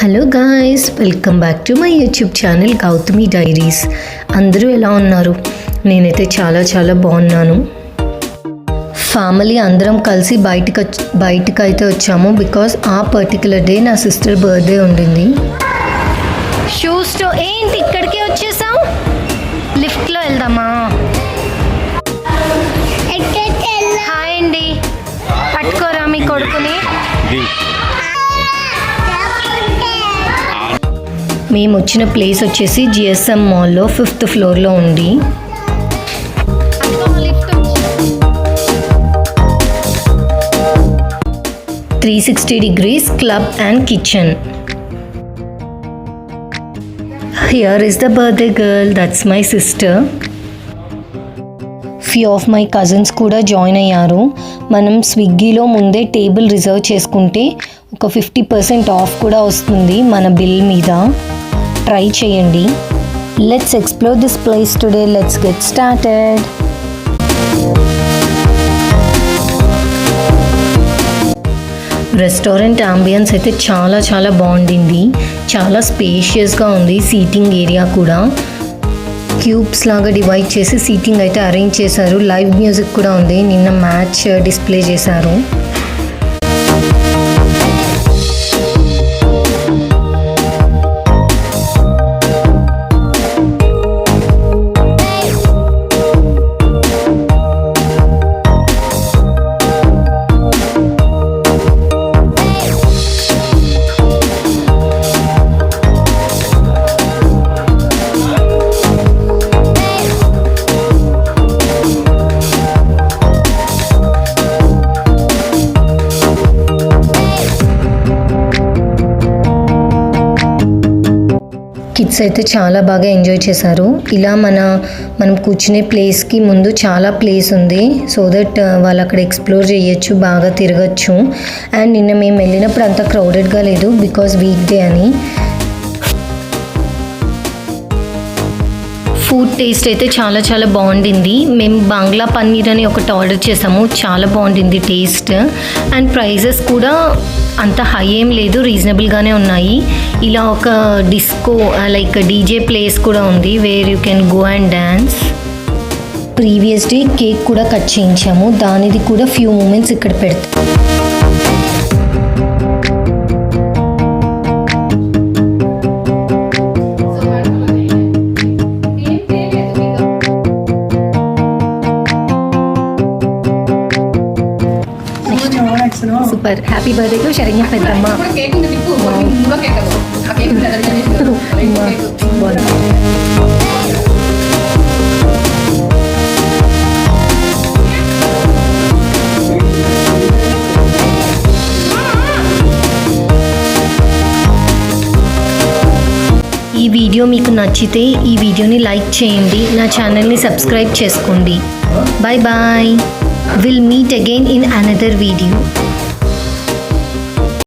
Hello guys, welcome back to my YouTube channel Gautami diaries. అందరూ ఎలా ఉన్నారు? నేనైతే చాలా బాగున్నాను. ఫ్యామిలీ అందరం కలిసి బయటకు అయితే వచ్చాము. బికాజ్ ఆ పర్టికులర్ డే నా సిస్టర్ బర్త్డే ఉండింది. షూస్ ఏంటి ఇక్కడికే వచ్చేసాం? లిఫ్ట్లో వెళ్దామా? హాయ్ అండి, పట్టుకోరా మీ కొడుకుని. మేము వచ్చిన ప్లేస్ వచ్చేసి జిఎస్ఎం మాల్లో 5th ఫ్లోర్లో ఉంది. (360° club and kitchen. Here is the birthday girl, that's my sister. Few of my cousins కూడా జాయిన్ అయ్యారు. మనం స్విగ్గీలో ముందే టేబుల్ రిజర్వ్ చేసుకుంటే ఒక 50% ఆఫ్ కూడా వస్తుంది మన బిల్ మీద. ట్రై చేయండి. Let's explore this place today. Let's get started. Restaurant ambience అయితే చాలా బాగుండింది. చాలా స్పేషియస్గా ఉంది. సీటింగ్ ఏరియా కూడా క్యూబ్స్ లాగా డివైడ్ చేసి సీటింగ్ అయితే అరేంజ్ చేశారు. లైవ్ మ్యూజిక్ కూడా ఉంది. నిన్న మ్యాచ్ డిస్ప్లే చేశారు. కిడ్స్ అయితే చాలా బాగా ఎంజాయ్ చేశారు. ఇలా మనం కూర్చునే ప్లేస్కి ముందు చాలా ప్లేస్ ఉంది. సో దట్ వాళ్ళు అక్కడ ఎక్స్ప్లోర్ చేయొచ్చు, బాగా తిరగచ్చు. అండ్ నిన్న మేము వెళ్ళినప్పుడు అంత క్రౌడెడ్గా లేదు, బికాజ్ వీక్ డే అని. ఫుడ్ టేస్ట్ అయితే చాలా బాగుండింది. మేము బంగ్లా పన్నీర్ అని ఒకటి ఆర్డర్ చేసాము. చాలా బాగుండింది టేస్ట్. అండ్ ప్రైజెస్ కూడా అంత హై ఏం లేదు, రీజనబుల్గానే ఉన్నాయి. ఇలా ఒక డిస్కో లైక్ డీజే ప్లేస్ కూడా ఉంది, where you can go and dance. Previous day cake కూడా కట్ చేయించాము. దానిది కూడా ఫ్యూ మూమెంట్స్ ఇక్కడ పెడతాం. Super. Happy birthday to Saranya పెద్దమ్మ. ఈ వీడియో మీకు నచ్చితే ఈ వీడియోని లైక్ చేయండి, నా ఛానల్ని సబ్స్క్రైబ్ చేసుకోండి. Bye. We'll meet again in another video.